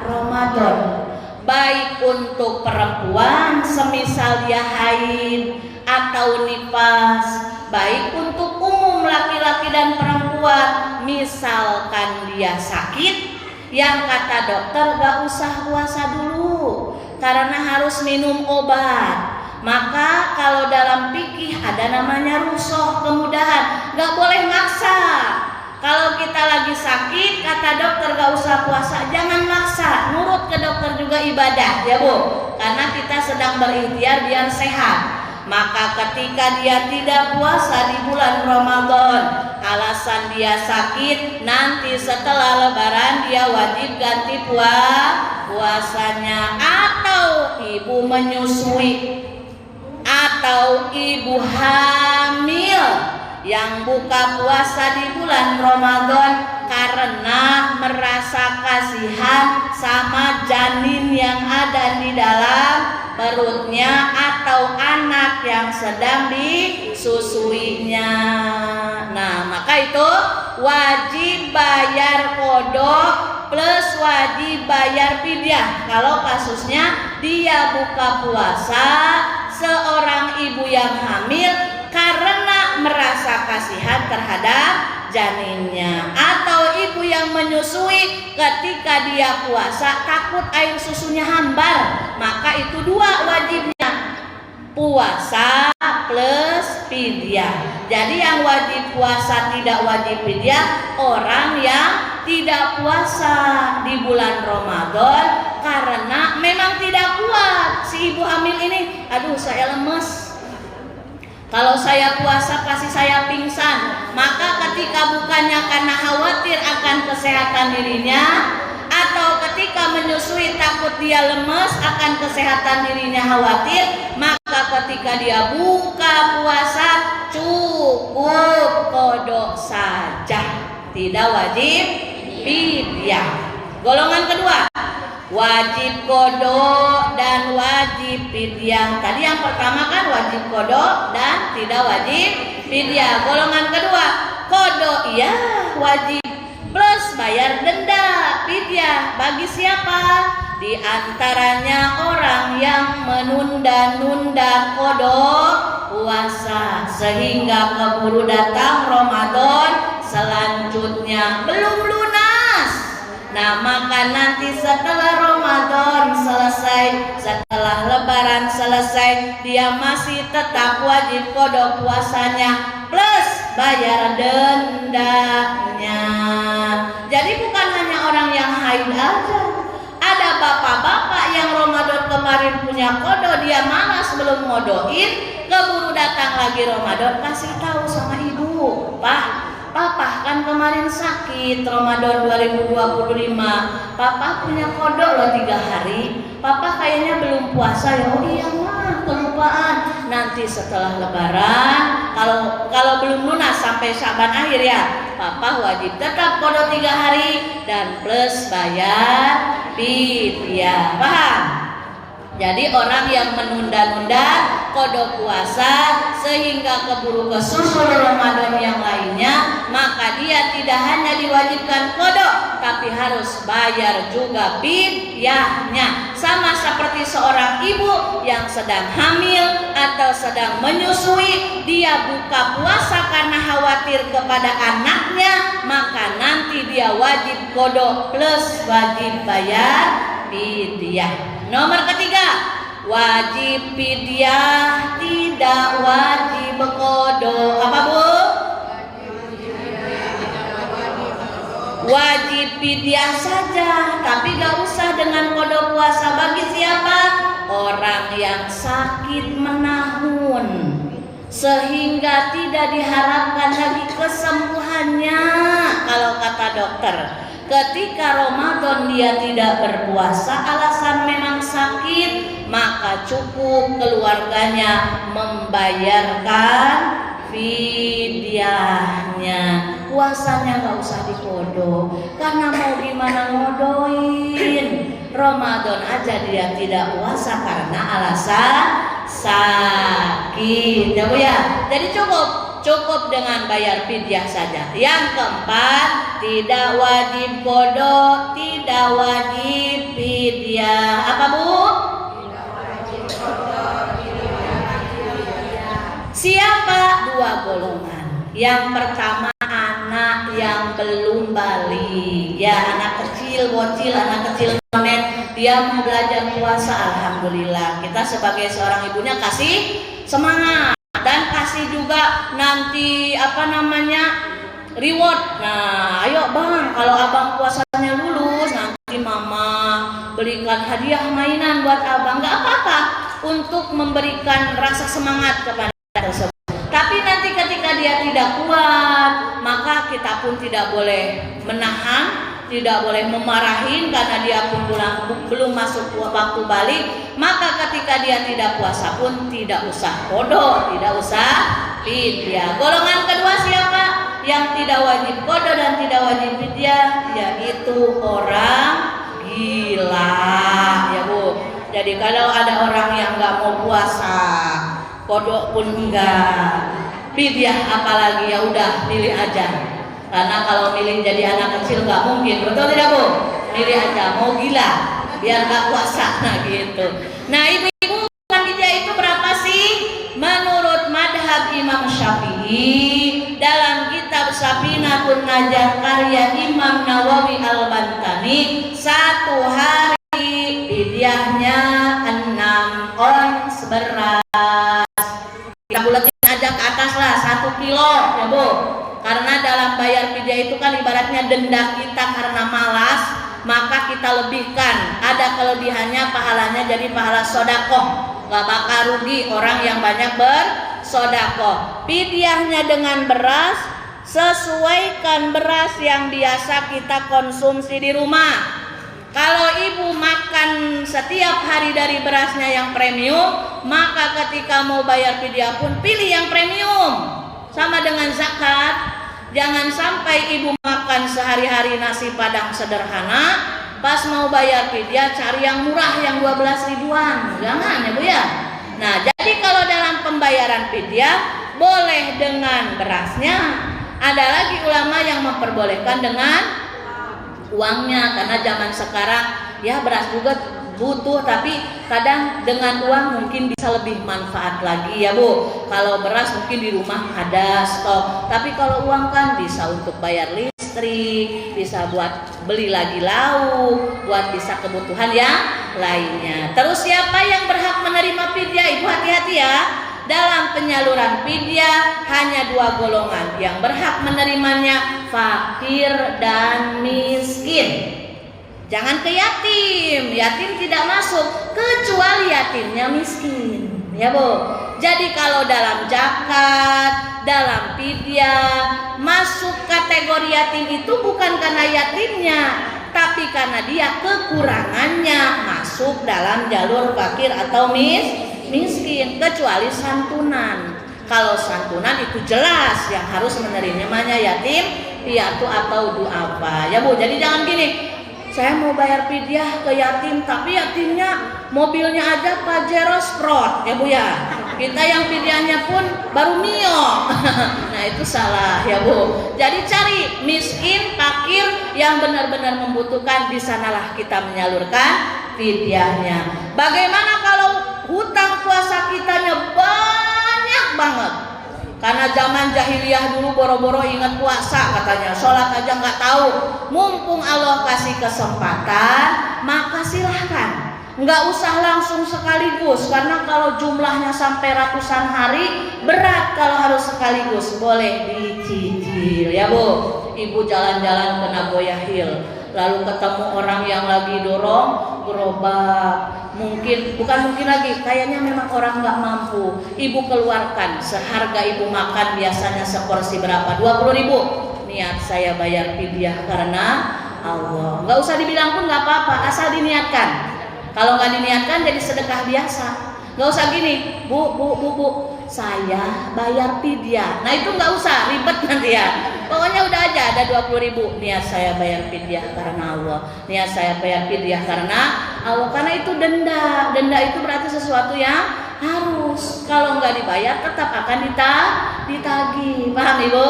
Ramadan. Baik untuk perempuan semisal dia haid atau nifas, baik untuk umum laki-laki dan perempuan, misalkan dia sakit, yang kata dokter gak usah puasa dulu karena harus minum obat. Maka kalau dalam fikih ada namanya rukhsah, kemudahan, gak boleh maksa. Kalau kita lagi sakit, kata dokter gak usah puasa, jangan maksa. Nurut ke dokter juga ibadah, ya Bu, karena kita sedang berikhtiar biar sehat. Maka ketika dia tidak puasa di bulan Ramadan, alasan dia sakit, nanti setelah lebaran dia wajib ganti puasanya. Atau ibu menyusui, atau ibu hamil yang buka puasa di bulan Ramadan karena merasa kasihan sama janin yang ada di dalam perutnya atau anak yang sedang disusuinya. Nah, maka itu wajib bayar kodok plus wajib bayar fidyah. Kalau kasusnya dia buka puasa seorang ibu yang hamil karena merasa kasihan terhadap janinnya, atau ibu yang menyusui ketika dia puasa takut air susunya hambar, maka itu 2 wajibnya, puasa plus fidyah. Jadi yang wajib puasa tidak wajib fidyah orang yang tidak puasa di bulan Ramadan karena memang tidak kuat. Si ibu hamil ini, aduh saya lemes, kalau saya puasa pasti saya pingsan. Maka ketika bukannya karena khawatir akan kesehatan dirinya, atau ketika menyusui takut dia lemes akan kesehatan dirinya khawatir, maka ketika dia buka puasa cukup kodok saja, tidak wajib fidyah. Golongan kedua, wajib kodok dan wajib fidyah. Tadi yang pertama kan wajib kodok dan tidak wajib fidyah. Golongan kedua, kodok iya wajib plus bayar denda fidyah. Bagi siapa? Di antaranya orang yang menunda-nunda kodok puasa sehingga keburu datang Ramadan selanjutnya belum lunas. Nah, maka nanti setelah Ramadan selesai, setelah Lebaran selesai, dia masih tetap wajib kodok puasanya plus bayar dendanya. Jadi bukan hanya orang yang haid aja. Ada bapak-bapak yang Ramadan kemarin punya kodok, dia malas belum ngodoin, keburu datang lagi Ramadan, kasih tahu sama ibu, Pak, Papa kan kemarin sakit Ramadan 2025. Papa punya kodok loh 3 hari. Papa kayaknya belum puasa ya. Oh iya mah, kelupaan. Nanti setelah Lebaran, kalau belum lunas sampai Syaban akhir ya, Papa wajib tetap kodok 3 hari dan plus bayar fidyah. Paham? Jadi orang yang menunda-nunda qada puasa sehingga keburu kesusul Ramadan yang lainnya, maka dia tidak hanya diwajibkan qada tapi harus bayar juga fidyahnya. Sama seperti seorang ibu yang sedang hamil atau sedang menyusui, dia buka puasa karena khawatir kepada anaknya, maka nanti dia wajib qada plus wajib bayar fidyah. Nomor ketiga, wajib fidyah, tidak wajib qada. Apa Bu? Wajib fidyah saja, tapi gak usah dengan qada puasa. Bagi siapa? Orang yang sakit menahun sehingga tidak diharapkan lagi kesembuhannya. Kalau kata dokter, ketika Ramadan dia tidak berpuasa alasan memang sakit, maka cukup keluarganya membayarkan fidyahnya. Puasanya nggak usah diqada, karena mau gimana ngodoin. Ramadan aja dia tidak puasa karena alasan sakit, ya Bu ya. Jadi cukup dengan bayar fidyah saja. Yang keempat, tidak wajib qada, tidak wajib fidyah. Apa Bu? Siapa? Dua golongan. Yang pertama, anak yang belum balik, ya, anak kecil, bocil, anak kecil nonet, dia mau belajar puasa. Alhamdulillah, kita sebagai seorang ibunya kasih semangat dan kasih juga nanti reward. Nah, ayo Bang, kalau Abang puasanya lulus, nanti Mama belikan hadiah mainan buat Abang. Gak apa-apa, untuk memberikan rasa semangat kepada tersebut. Tapi nanti ketika dia tidak kuat, maka kita pun tidak boleh menahan, tidak boleh memarahin karena dia pun belum masuk waktu balik. Maka ketika dia tidak puasa pun tidak usah qada, tidak usah fidyah. Golongan kedua siapa? Yang tidak wajib qada dan tidak wajib fidyah, yaitu orang gila, ya Bu. Jadi kalau ada orang yang nggak mau puasa, qada pun enggak, fidyah apalagi, ya udah pilih aja. Karena kalau milih jadi anak kecil nggak mungkin, betul tidak Bu? Milih aja, mau gila biar nggak puasa, nah gitu. Nah ibu-ibu, fidyah itu berapa sih? Menurut madhab Imam Syafi'i dalam kitab Safinatun Najah karya Imam Nawawi Al-Bantani, satu hari fidyahnya 6 ons beras. Kita buletin aja ke atas lah, 1 kilo, ya Bu. Karena dalam bayar fidyah itu kan ibaratnya denda kita karena malas, maka kita lebihkan. Ada kelebihannya, pahalanya jadi pahala sodakoh. Gak bakal rugi orang yang banyak bersodakoh. Fidyahnya dengan beras, sesuaikan beras yang biasa kita konsumsi di rumah. Kalau ibu makan setiap hari dari berasnya yang premium, maka ketika mau bayar fidyah pun pilih yang premium. Sama dengan zakat, jangan sampai ibu makan sehari-hari nasi padang sederhana, pas mau bayar fidyah cari yang murah yang 12 ribuan. Jangan ya Bu ya. Nah, jadi kalau dalam pembayaran fidyah boleh dengan berasnya. Ada lagi ulama yang memperbolehkan dengan uangnya, karena zaman sekarang ya beras juga butuh, tapi kadang dengan uang mungkin bisa lebih manfaat lagi ya Bu. Kalau beras mungkin di rumah ada stok, tapi kalau uang kan bisa untuk bayar listrik, bisa buat beli lagi lauk, buat bisa kebutuhan yang lainnya. Terus siapa yang berhak menerima fidyah? Ibu hati-hati ya. Dalam penyaluran fidyah hanya 2 golongan yang berhak menerimanya, fakir dan miskin. Jangan ke yatim, yatim tidak masuk kecuali yatimnya miskin, ya Bu. Jadi kalau dalam zakat, dalam fidyah masuk kategori yatim itu bukan karena yatimnya, tapi karena dia kekurangannya masuk dalam jalur fakir atau miskin, kecuali santunan. Kalau santunan itu jelas yang harus menerimanya yatim piatu atau duafa, ya Bu. Jadi jangan gini, saya mau bayar fidyah ke yatim, tapi yatimnya mobilnya aja Pajero Sport ya Bu ya. Kita yang fidyahnya pun baru Mio. Nah itu salah ya Bu. Jadi cari miskin, fakir yang benar-benar membutuhkan, di sanalah kita menyalurkan fidyahnya. Bagaimana kalau hutang puasa kitanya banyak banget? Karena zaman jahiliyah dulu boro-boro ingat puasa katanya, sholat aja nggak tahu. Mumpung Allah kasih kesempatan, maka silahkan. Nggak usah langsung sekaligus, karena kalau jumlahnya sampai ratusan hari berat kalau harus sekaligus. Boleh dicicil ya Bu. Ibu jalan-jalan ke Nagoya Hill, lalu ketemu orang yang lagi dorong gerobak, bukan mungkin lagi, kayaknya memang orang nggak mampu. Ibu keluarkan seharga ibu makan biasanya seporsi berapa? 20.000. Niat saya bayar fidyah karena Allah. Nggak usah dibilang pun nggak apa-apa, asal diniatkan. Kalau nggak diniatkan jadi sedekah biasa. Nggak usah gini, bu, saya bayar fidyah. Nah itu nggak usah ribet nanti ya. Pokoknya udah aja ada 20.000. Niat saya bayar fidyah karena Allah. Niat saya bayar fidyah karena Allah. Karena itu denda. Denda itu berarti sesuatu yang harus. Kalau nggak dibayar tetap akan ditagih. Paham Ibu?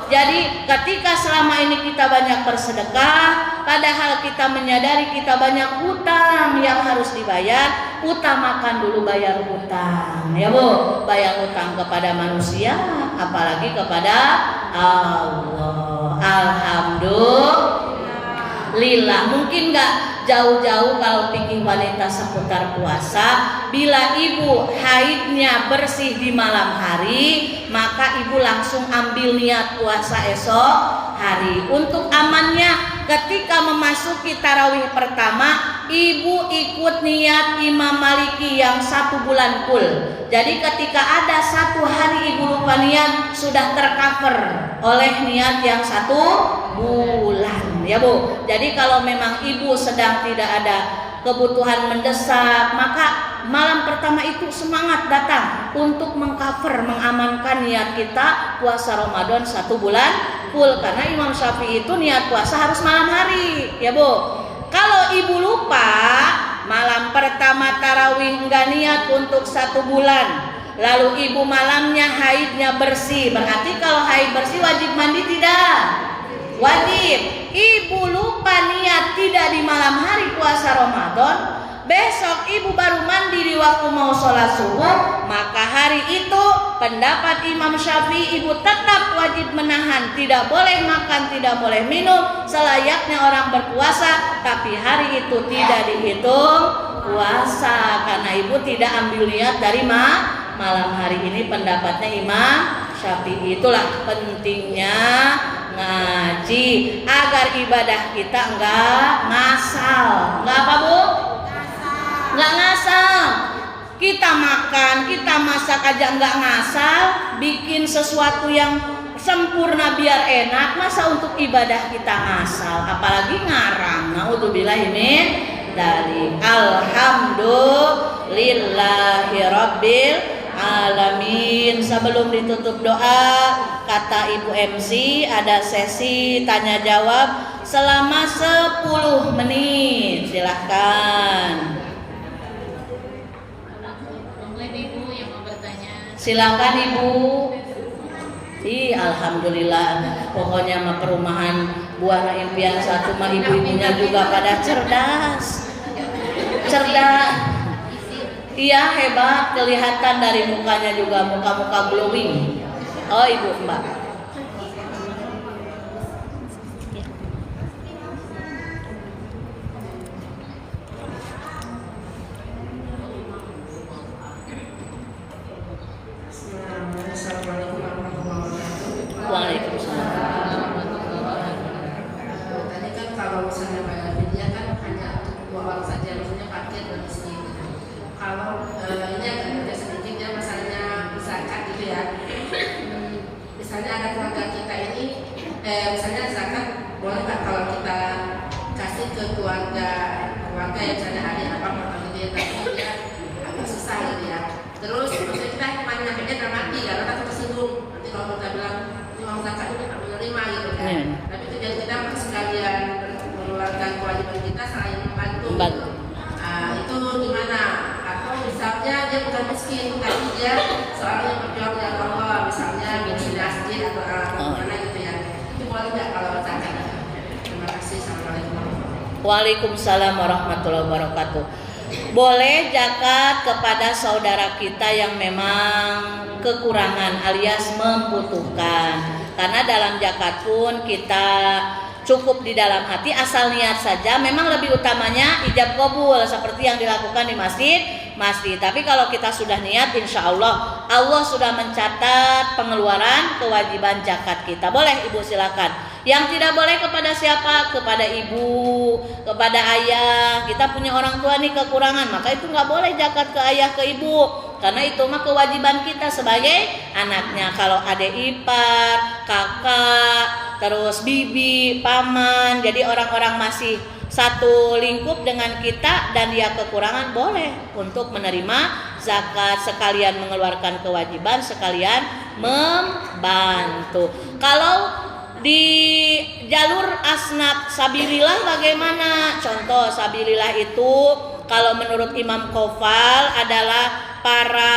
Jadi ketika selama ini kita banyak bersedekah, padahal kita menyadari kita banyak hutang yang harus dibayar, utamakan dulu bayar hutang. Ya Bu, bayar hutang kepada manusia, apalagi kepada Allah. Alhamdulillah. Mungkin nggak jauh-jauh kalau pikir wanita seputar puasa. Bila ibu haidnya bersih di malam hari, maka ibu langsung ambil niat puasa esok hari. Untuk amannya, ketika memasuki tarawih pertama, ibu ikut niat Imam Maliki yang 1 bulan full. Jadi ketika ada 1 hari ibu lupa niat, sudah tercover oleh niat yang 1 bulan ya Bu. Jadi kalau memang ibu sedang tidak ada kebutuhan mendesak, maka malam pertama itu semangat datang untuk mengcover, mengamankan niat kita puasa Ramadan 1 bulan full. Karena Imam Syafi'i itu niat puasa harus malam hari ya Bu. Kalau ibu lupa malam pertama tarawih enggak niat untuk 1 bulan, lalu ibu malamnya haidnya bersih, berarti kalau haid bersih wajib mandi tidak? Wajib. Ibu lupa niat tidak di malam hari puasa Ramadan, besok ibu baru mandi di waktu mau sholat subuh, maka hari itu pendapat Imam Syafi'i ibu tetap wajib menahan, tidak boleh makan, tidak boleh minum selayaknya orang berpuasa, tapi hari itu tidak dihitung puasa karena ibu tidak ambil niat dari malam hari. Ini pendapatnya Imam Syafi'i. Itulah pentingnya ngaji agar ibadah kita enggak ngasal. Enggak apa Bu? Enggak ngasal. Kita makan, kita masak aja enggak ngasal, bikin sesuatu yang sempurna biar enak, masa untuk ibadah kita ngasal, apalagi ngarang. Naudzubillahi min dzalik. Alhamdulillahirabbil alamin. Sebelum ditutup doa, kata Ibu MC, ada sesi tanya jawab selama 10 menit. Silahkan. Silakan Ibu. Alhamdulillah. Pokoknya mah perumahan Buana Impian 1 mah ibu-ibunya juga pada cerdas. Iya hebat, kelihatan dari mukanya juga, muka-muka glowing. Oh Ibu Mbak. Assalamualaikum warahmatullahi wabarakatuh. Waalaikumsalam. Tadi kan kalau misalnya bayar fidyah kan hanya untuk 2 orang saja, maksudnya fakir dan miskin. Kalau ini agak beda sedikit ya, masalahnya zakat gitu ya. Misalnya ada keluarga kita ini, misalnya zakat boleh nggak kalau kita kasih ke keluarga yang misalnya adik apa gitu ya, tapi dia agak susah gitu ya. Terus maksudnya kita menyampaikan dalam hati karena kita tersinggung. Nanti kalau kita bilang ini uang zakat ini tak menerima gitu kan. Tapi itu jadi kita sekalian mengeluarkan kewajiban kita dia bukan miskin, tapi dia soalnya berjuang dengan Allah, misalnya di masjid atau mana gitu ya. Itu boleh nggak kalau zakat? Terima kasih. Assalamualaikum warahmatullahi wabarakatuh. Waalaikumsalam warahmatullahi wabarakatuh. Boleh zakat kepada saudara kita yang memang kekurangan alias membutuhkan. Karena dalam zakat pun kita cukup di dalam hati asal niat saja. Memang lebih utamanya ijab qabul seperti yang dilakukan di masjid. Tapi kalau kita sudah niat, insya Allah Allah sudah mencatat pengeluaran kewajiban zakat kita. Boleh ibu silakan. Yang tidak boleh kepada siapa? Kepada ibu, kepada ayah. Kita punya orang tua nih kekurangan, maka itu nggak boleh zakat ke ayah, ke ibu. Karena itu mah kewajiban kita sebagai anaknya. Kalau adik ipar, kakak, terus bibi, paman, jadi orang-orang masih satu lingkup dengan kita dan dia kekurangan, boleh untuk menerima zakat, sekalian mengeluarkan kewajiban, sekalian membantu. Kalau di jalur asnaf sabilillah bagaimana? Contoh sabilillah itu kalau menurut Imam Qofal adalah para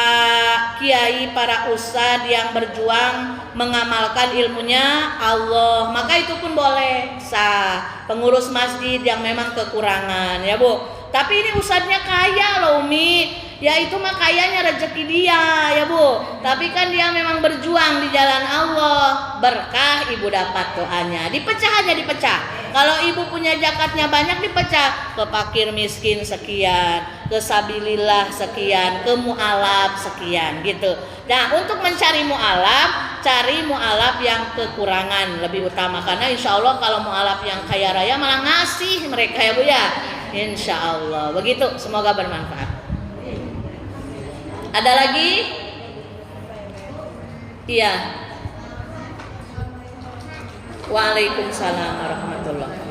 kiai, para ustadz yang berjuang mengamalkan ilmunya Allah, maka itu pun boleh sah. Pengurus masjid yang memang kekurangan ya Bu. Tapi ini ustadznya kaya loh Umi, ya itu mah kayanya rezeki dia ya Bu. Tapi kan dia memang berjuang di jalan Allah, berkah ibu dapat doanya. Dipecah aja dipecah. Kalau ibu punya zakatnya banyak dipecah ke fakir miskin sekian, ke sabilillah sekian, ke mu'alaf sekian gitu. Nah untuk mencari mu'alaf, cari mu'alaf yang kekurangan lebih utama. Karena insya Allah kalau mu'alaf yang kaya raya malah ngasih mereka ya Bu ya. Insya Allah begitu, semoga bermanfaat. Ada lagi? Iya. Waalaikumsalam warahmatullahi wabarakatuh.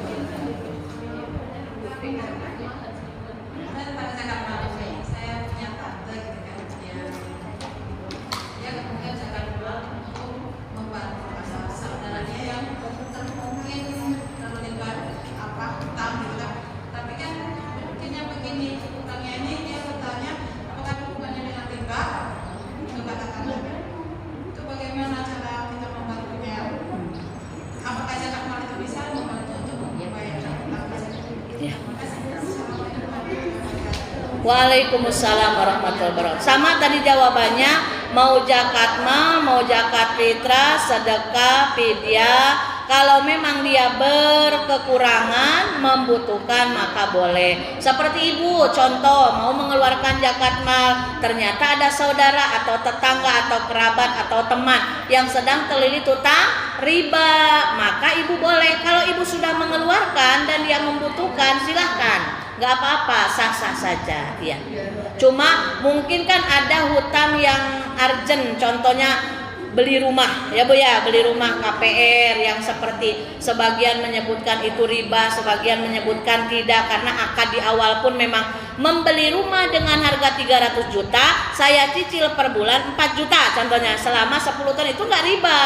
Waalaikumsalam warahmatullahi wabarakatuh. Sama tadi jawabannya, mau zakat mal, mau zakat fitrah, sedekah, fidyah. Kalau memang dia berkekurangan, membutuhkan maka boleh. Seperti ibu, contoh mau mengeluarkan zakat mal, ternyata ada saudara atau tetangga atau kerabat atau teman yang sedang terlilit utang riba, maka ibu boleh. Kalau ibu sudah mengeluarkan dan dia membutuhkan, silahkan. Gak apa-apa, sah-sah saja ya. Cuma mungkin kan ada hutang yang urgent, contohnya beli rumah ya Bu ya, beli rumah KPR yang seperti sebagian menyebutkan itu riba, sebagian menyebutkan tidak, karena akad di awal pun memang membeli rumah dengan harga 300 juta, saya cicil per bulan 4 juta contohnya selama 10 tahun, itu enggak riba.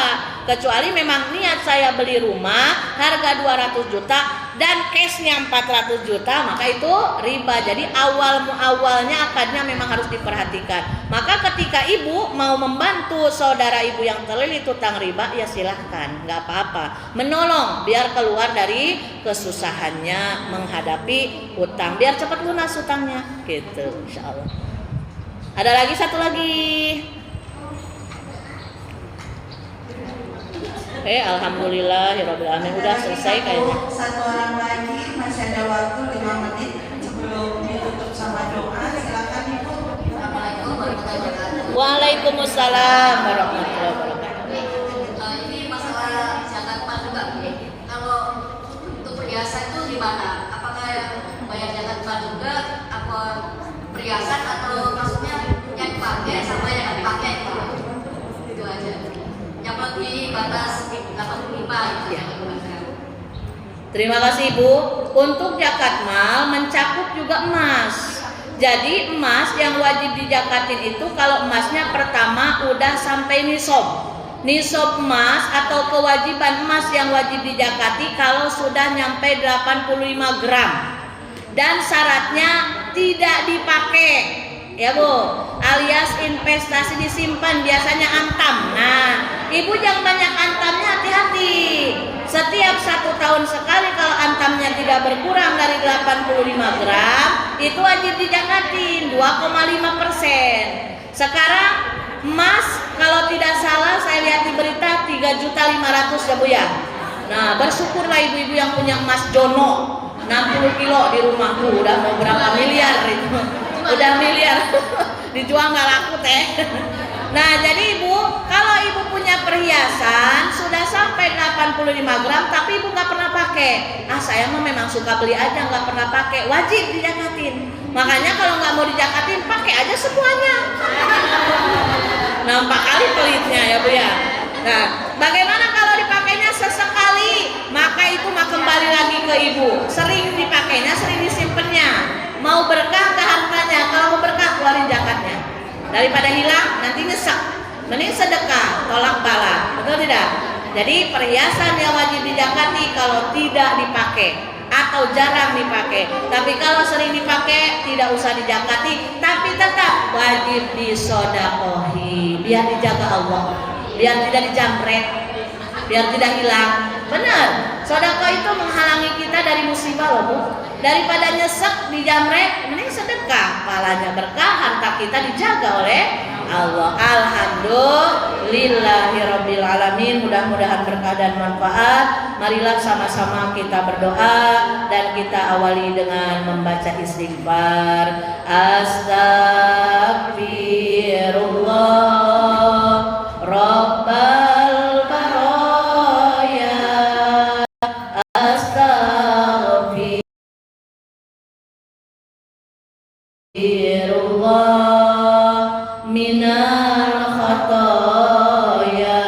Kecuali memang niat saya beli rumah harga 200 juta dan cashnya 400 juta, maka itu riba. Jadi awalnya akadnya memang harus diperhatikan. Maka ketika ibu mau membantu saudara ibu yang terlilit utang riba, ya silahkan, nggak apa-apa, menolong biar keluar dari kesusahannya menghadapi utang, biar cepat lunas utangnya gitu, insya Allah. Ada lagi satu lagi. Alhamdulillahirabbil alamin, udah selesai kayaknya. Satu orang lagi, masih ada waktu 5 menit sebelum ditutup sama doa. Silakan Ibu. Assalamualaikum warahmatullahi wabarakatuh. Waalaikumsalam warahmatullahi wabarakatuh. Ini masalah zakat mal juga. Kalau untuk perhiasan itu gimana? Apakah yang bayar zakat mal juga apa perhiasan, atau maksudnya yang dipakai sama yang dipakai itu aja? Yang lebih batas 85 itu ya. Terima kasih Ibu. Untuk zakat mal mencakup juga emas. Jadi emas yang wajib dijakatin itu kalau emasnya pertama udah sampai nisab. Nisab emas atau kewajiban emas yang wajib dijakati kalau sudah nyampe 85 gram. Dan syaratnya tidak dipakai. Ya Bu, alias investasi disimpan, biasanya antam. Nah, ibu jangan banyak antamnya, hati-hati. Setiap 1 tahun sekali kalau antamnya tidak berkurang dari 85 gram, itu wajib dijakatin 2,5%. Sekarang emas kalau tidak salah saya lihat di berita 3.500.000 ya Bu ya. Nah, bersyukurlah ibu-ibu yang punya emas Jono 60 kilo di rumahku, udah mau berapa miliar itu. Udah miliar. Dijual nggak laku teh. Nah, jadi ibu, kalau ibu punya perhiasan sudah sampai 85 gram tapi ibu nggak pernah pakai. Saya mah memang suka beli aja, nggak pernah pakai. Wajib dijakatin. Makanya kalau nggak mau dijakatin, pakai aja semuanya. Nampak kali pelitnya ya Bu ya. Nah, bagaimana kalau dipakainya sesekali? Maka itu mah kembali lagi ke ibu. Sering dipakainya, sering disimpannya. Mau berkah ke hartanya, kalau mau berkah keluarin zakatnya. Daripada hilang nanti nyesek. Mending sedekah, tolak bala. Betul tidak? Jadi perhiasan yang wajib dijakati kalau tidak dipakai atau jarang dipakai. Tapi kalau sering dipakai tidak usah dijakati, tapi tetap wajib disodakohi. Biar dijaga Allah, biar tidak dijamret, biar tidak hilang. Benar, sedekah itu menghalangi kita dari musibah loh Bu. Daripada nyesek dijamret, mending sedekah, pahalanya berkah, harta kita dijaga oleh Allah. Alhamdulillahirabbil alamin. Mudah-mudahan berkah dan manfaat. Marilah sama-sama kita berdoa dan kita awali dengan membaca istighfar. Astagfirullah Rabbal baraya. Astagfirullah minal khataya.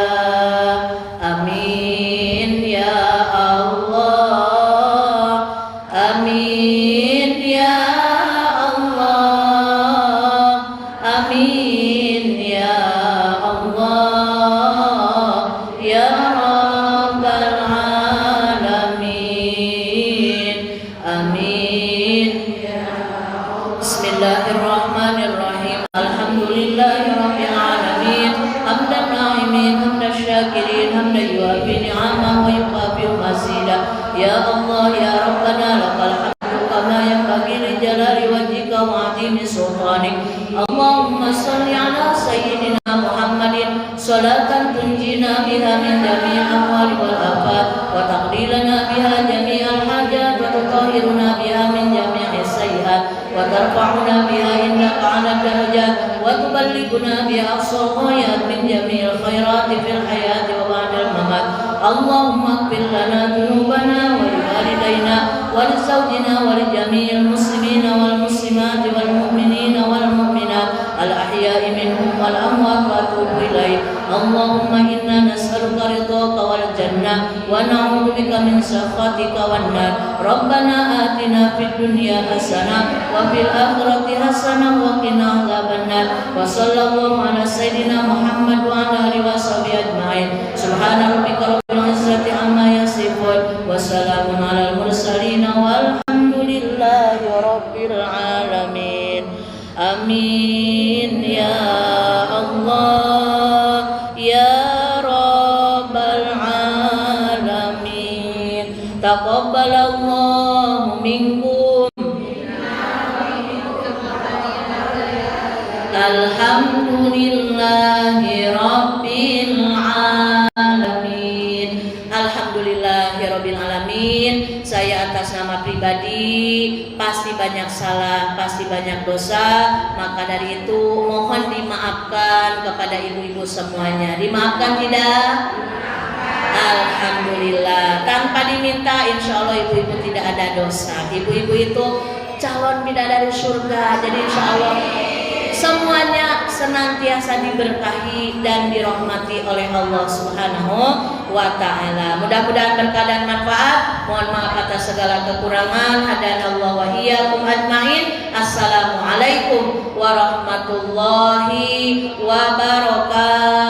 Amin ya Allah. Amin ya Allah. Amin ya Allah ya Rabbal alamin. Amin. Bismillahirrahmanirrahim. Alhamdulillahirabbil alamin. Hamdan na'imin, hamdan syakirin, hamdan yuafi ni'amahu wa yukafi mazida. Ya Allah ya Rabbana lakal hamdu kama yanbaghi li jalali wajhika wa 'azimi sultanik. Allahumma shalli ala sayyidina Muhammadin salatan tunjina biha min jami'il ahwali wal afat wa taqdilana biha jami'al hajat wa tutahhiruna biha min jami'is sayyi'at wa tarfa'una biha indaka 'ala darajat wa tuballighuna biha aqsal ghayat min jami'il khairati fil hayati wa ba'dal mamat. Allahumma ighfir lana dhunubana wa li walidayna wa li zawjina wa li jami'il muslimina wal muslimati wal mu'minina wal mu'minat al ahya'i minhum wal amwat wa atubu ilaik. Allahumma inna nas'aluka ridhaka wal jannah wa na'udzu bika min sakhatika wan nar. Rabbana atina fid dunya hasanah wa fil akhirati hasanah wa qina adzabannar. Wa sallallahu ala sayyidina Muhammad wa ala alihi washabihi ajmain. Subhana rabbika rabbil izzati amma yasifun wa salamun alal mursalin walhamdulillahi rabbil alamin. Amin ya Allah ya Rabbal alamin. Taqabbalallahu minkum. Alhamdulillahi rabbil alamin. Alhamdulillahi rabbil alamin. Saya atas nama pribadi pasti banyak salah, pasti banyak dosa. Maka dari itu mohon dimaafkan kepada ibu-ibu semuanya. Dimaafkan tidak? Alhamdulillah. Tanpa diminta insya Allah ibu-ibu tidak ada dosa. Ibu-ibu itu calon bidadari surga. Jadi insya Allah semuanya senantiasa diberkahi dan dirahmati oleh Allah Subhanahu wa ta'ala. Mudah-mudahan berkah dan manfaat. Mohon maaf atas segala kekurangan. Hadanallahu wa iyyakum ajmain. Assalamualaikum warahmatullahi wabarakatuh.